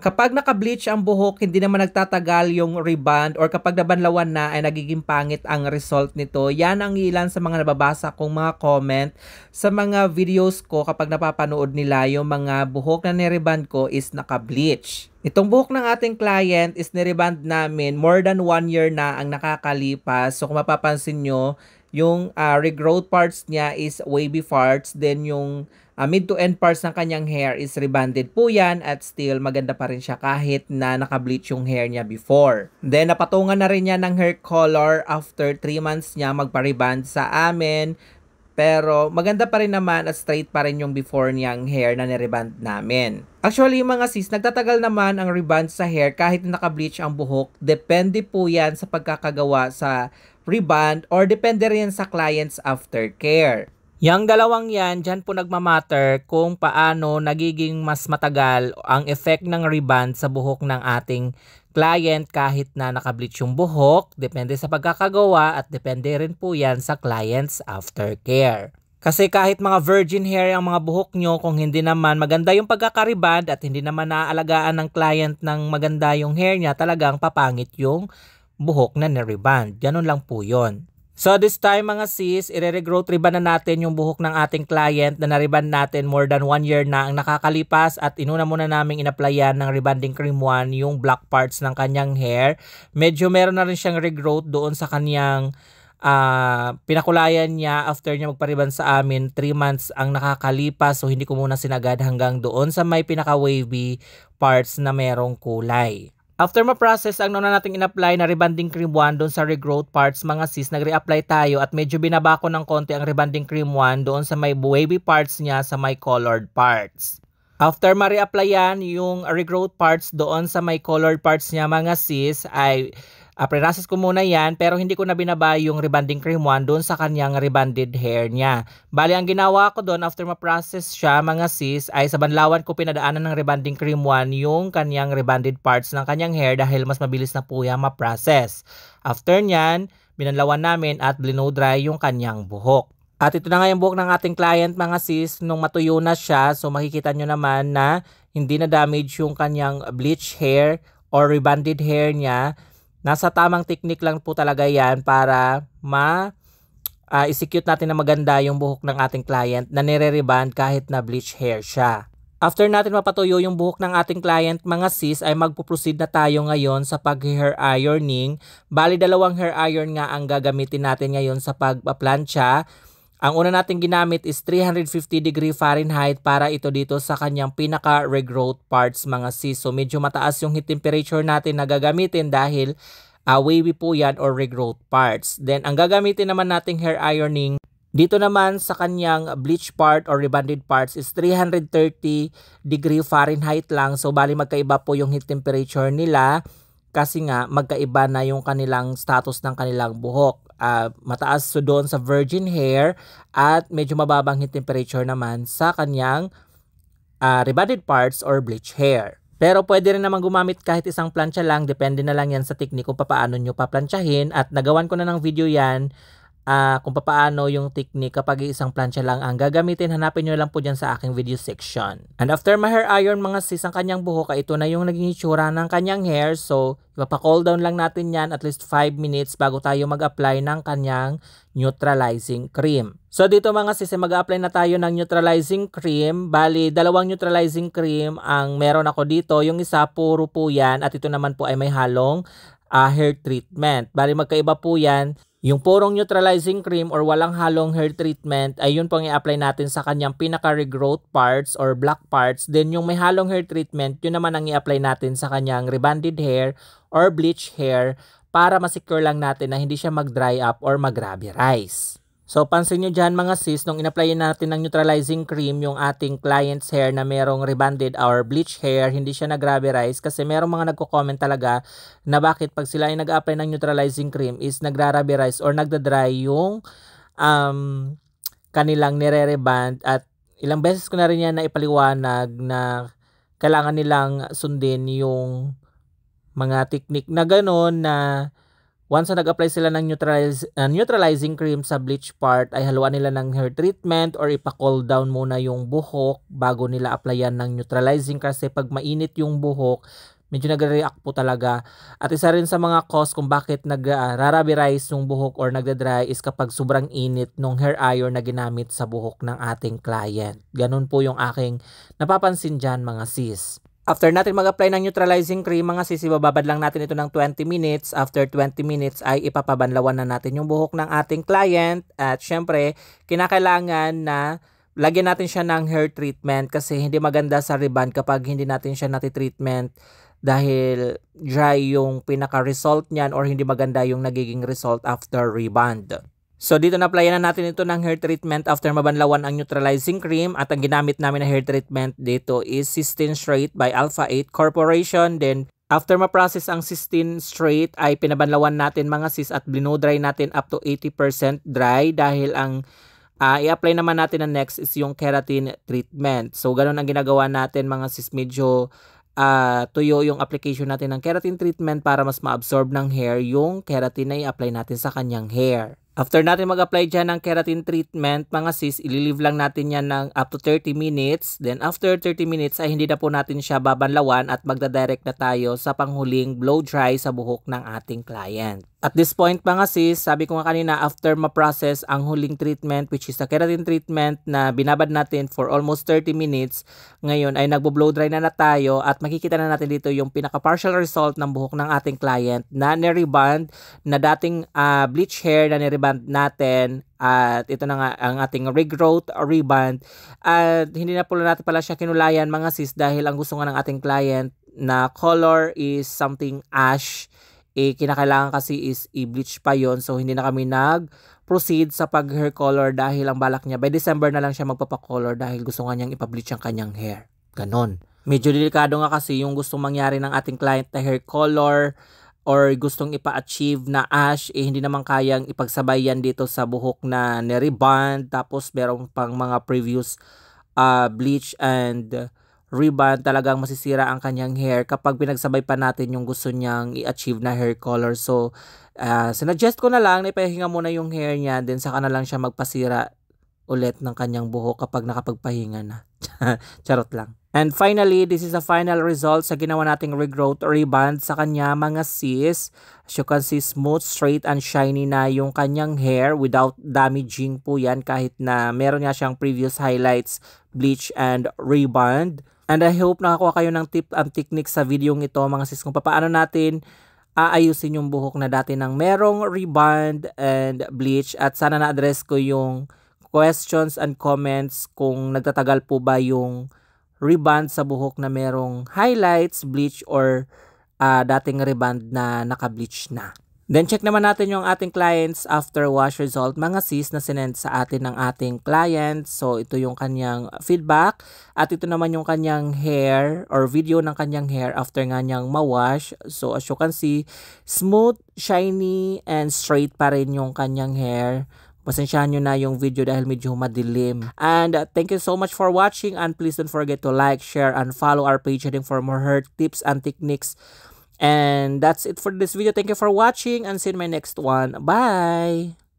Kapag naka-bleach ang buhok, hindi naman nagtatagal yung rebond or kapag nabanlawan na ay nagiging pangit ang result nito. Yan ang ilan sa mga nababasa kong mga comment sa mga videos ko kapag napapanood nila yung mga buhok na nirebond ko is naka-bleach. Itong buhok ng ating client is nirebond namin more than 1 year na ang nakakalipas. So kung mapapansin nyo, yung regrowth parts niya is wavy parts, then yung mid to end parts ng kanyang hair is rebonded po yan at still maganda pa rin siya kahit na naka-bleach yung hair niya before. Then napatungan na rin niya ng hair color after 3 months niya magpa-rebond sa amin. Pero maganda pa rin naman at straight pa rin yung before niyang hair na nirebond namin. Actually mga sis, nagtatagal naman ang rebond sa hair kahit na naka-bleach ang buhok. Depende po yan sa pagkakagawa sa rebond or depende rin sa client's aftercare. Yang dalawang yan, dyan po nagmamatter kung paano nagiging mas matagal ang effect ng rebond sa buhok ng ating client kahit na nakableach yung buhok. Depende sa pagkakagawa at depende rin po yan sa client's aftercare. Kasi kahit mga virgin hair ang mga buhok nyo, kung hindi naman maganda yung pagkakariband at hindi naman naaalagaan ng client ng maganda yung hair niya, talagang papangit yung buhok na nirebond. Ganun lang po yon. So this time mga sis, ire-regrowth rebond na natin yung buhok ng ating client na na-rebond natin more than 1 year na ang nakakalipas at inuna muna namin in-applyan ng rebonding cream 1 yung black parts ng kanyang hair. Medyo meron na rin siyang regrowth doon sa kanyang pinakulayan niya after niya magpa-rebond sa amin. 3 months ang nakakalipas, so hindi ko muna sinagad hanggang doon sa may pinaka-wavy parts na merong kulay. After ma-process ang nauna nating in-apply na rebonding cream 1 doon sa regrowth parts mga sis, nag-re-apply tayo at medyo binaba ko ng konti ang rebonding cream 1 doon sa may wavy parts niya sa may colored parts. After ma-re-applyan yung regrowth parts doon sa may colored parts niya mga sis, ay pre-process ko muna yan pero hindi ko na binaba yung rebonding cream 1 doon sa kanyang rebonded hair niya. Bali ang ginawa ko doon after ma-process siya mga sis ay sa banlawan ko pinadaanan ng rebonding cream 1 yung kanyang rebonded parts ng kanyang hair dahil mas mabilis na po yan ma-process. After nyan, binanlawan namin at blow dry yung kanyang buhok. At ito na nga yung buhok ng ating client mga sis nung matuyo na siya, so makikita nyo naman na hindi na damage yung kanyang bleach hair or rebonded hair niya. Nasa tamang technique lang po talaga yan para execute natin na maganda yung buhok ng ating client na nire-rebond kahit na bleach hair siya. After natin mapatuyo yung buhok ng ating client mga sis ay magpo-proceed na tayo ngayon sa pag-hair ironing. Bali 2 hair iron nga ang gagamitin natin ngayon sa pagpaplansya. Ang una natin ginamit is 350 degree Fahrenheit para ito dito sa kanyang pinaka-regrowth parts mga sis. So medyo mataas yung heat temperature natin na gagamitin dahil wavy po yan or regrowth parts. Then ang gagamitin naman nating hair ironing dito naman sa kanyang bleach part or rebonded parts is 330 degree Fahrenheit lang. So bali magkaiba po yung heat temperature nila kasi nga magkaiba na yung kanilang status ng kanilang buhok. Mataas so doon sa virgin hair at medyo mababang heat temperature naman sa kanyang rebonded parts or bleach hair. Pero pwede rin naman gumamit kahit isang plancha lang, depende na lang yan sa technique kung paano nyo paplansyahin at nagawan ko na ng video yan kung paano yung technique kapag isang plancha lang ang gagamitin. Hanapin nyo lang po dyan sa aking video section. And after ma-hair iron mga sis ang kanyang buhok, ito na yung naging itsura ng kanyang hair. So ipapa-cool down lang natin yan at least 5 minutes bago tayo mag-apply ng kanyang neutralizing cream. So dito mga sis mag-apply na tayo ng neutralizing cream. Bali 2 neutralizing cream ang meron ako dito. Yung isa puro po yan at ito naman po ay may halong hair treatment. Bali magkaiba po yan. Yung purong neutralizing cream or walang halong hair treatment ay yun pong i-apply natin sa kanyang pinaka-regrowth parts or black parts. Then yung may halong hair treatment, yun naman ang i-apply natin sa kanyang rebonded hair or bleach hair para masecure lang natin na hindi siya mag-dry up or mag-rubberize. So pansin nyo dyan mga sis, nung in-apply natin ng neutralizing cream yung ating client's hair na merong rebonded or bleach hair, hindi siya nag-rubberize kasi merong mga nagko-comment talaga na bakit pag sila ay nag-apply ng neutralizing cream is nagra-rubberize or nagda-dry yung kanilang nire-rebond. At ilang beses ko na rin yan na ipaliwanag na kailangan nilang sundin yung mga technique na gano'n na Once na nag-apply sila ng neutralizing cream sa bleach part, ay haluan nila ng hair treatment or ipa-cool down muna yung buhok bago nila applyan ng neutralizing kasi pag mainit yung buhok, medyo nagre-react po talaga. At isa rin sa mga cause kung bakit nag-ruberize yung buhok or nagda-dry is kapag sobrang init nung hair iron na ginamit sa buhok ng ating client. Ganun po yung aking napapansin dyan mga sis. After natin mag-apply ng neutralizing cream, mga sis, ibababad lang natin ito ng 20 minutes. After 20 minutes ay ipapabanlawan na natin yung buhok ng ating client. At syempre, kinakailangan na lagyan natin siya ng hair treatment kasi hindi maganda sa rebond kapag hindi natin siya natitreatment dahil dry yung pinaka-result niyan or hindi maganda yung nagiging result after rebond. So dito na-applyan na natin ito ng hair treatment after mabanlawan ang neutralizing cream at ang ginamit namin na hair treatment dito is Sistine Straight by Alpha 8 Corporation. Then after ma-process ang Sistine Straight ay pinabanlawan natin mga sis at blino-dry natin up to 80% dry dahil ang i-apply naman natin na next is yung keratin treatment. So ganun ang ginagawa natin mga sis, medyo tuyo yung application natin ng keratin treatment para mas ma-absorb ng hair yung keratin na i-apply natin sa kanyang hair. After natin mag-apply dyan ng keratin treatment, mga sis, ililive lang natin yan ng up to 30 minutes. Then after 30 minutes ay hindi na po natin siya babanlawan at magdadirect na tayo sa panghuling blow dry sa buhok ng ating client. At this point mga sis, sabi ko nga kanina, after ma-process ang huling treatment which is the keratin treatment na binabad natin for almost 30 minutes, ngayon ay nagbo-blow dry na tayo at makikita na natin dito yung pinaka-partial result ng buhok ng ating client na nirebond na dating bleach hair na nirebond natin. At ito na nga ang ating regrowth rebond at hindi na po natin pala siya kinulayan mga sis dahil ang gusto nga ng ating client na color is something ash. Kinakailangan kasi is i-bleach pa yon, so hindi na kami nag-proceed sa pag-hair color dahil ang balak niya by December na lang siya magpapakolor dahil gusto nga niyang ipableach ang kanyang hair. Ganon. Medyo delikado nga kasi yung gustong mangyari ng ating client na hair color or gustong ipa-achieve na ash, hindi naman kayang ipagsabay yan dito sa buhok na nirebond tapos meron pang mga previous bleach and rebond. Talagang masisira ang kanyang hair kapag pinagsabay pa natin yung gusto niyang i-achieve na hair color. So, sinuggest ko na lang na ipahinga muna yung hair niya, then saka na lang siya magpasira ulit ng kanyang buhok kapag nakapagpahinga na. Charot lang. And finally, this is the final result sa ginawa nating regrowth rebond sa kanya mga sis. As you can see, smooth, straight, and shiny na yung kanyang hair without damaging po yan kahit na meron nga siyang previous highlights, bleach, and rebond. And I hope nakakuha kayo ng tip and technique sa video ito mga sis kung paano natin aayusin yung buhok na dati ng merong rebond and bleach. At sana na-address ko yung questions and comments kung nagtatagal po ba yung rebond sa buhok na merong highlights, bleach, or dating rebond na naka-bleach na. Then check naman natin yung ating clients after wash result mga sis na sinend sa atin ng ating client. So ito yung kanyang feedback at ito naman yung kanyang hair or video ng kanyang hair after nga niyang ma-wash. So as you can see, smooth, shiny, and straight pa rin yung kanyang hair. Pasensyahan nyo na yung video dahil medyo madilim. And thank you so much for watching and please don't forget to like, share, and follow our page heading for more hair tips and techniques. And that's it for this video. Thank you for watching and see you in my next one. Bye!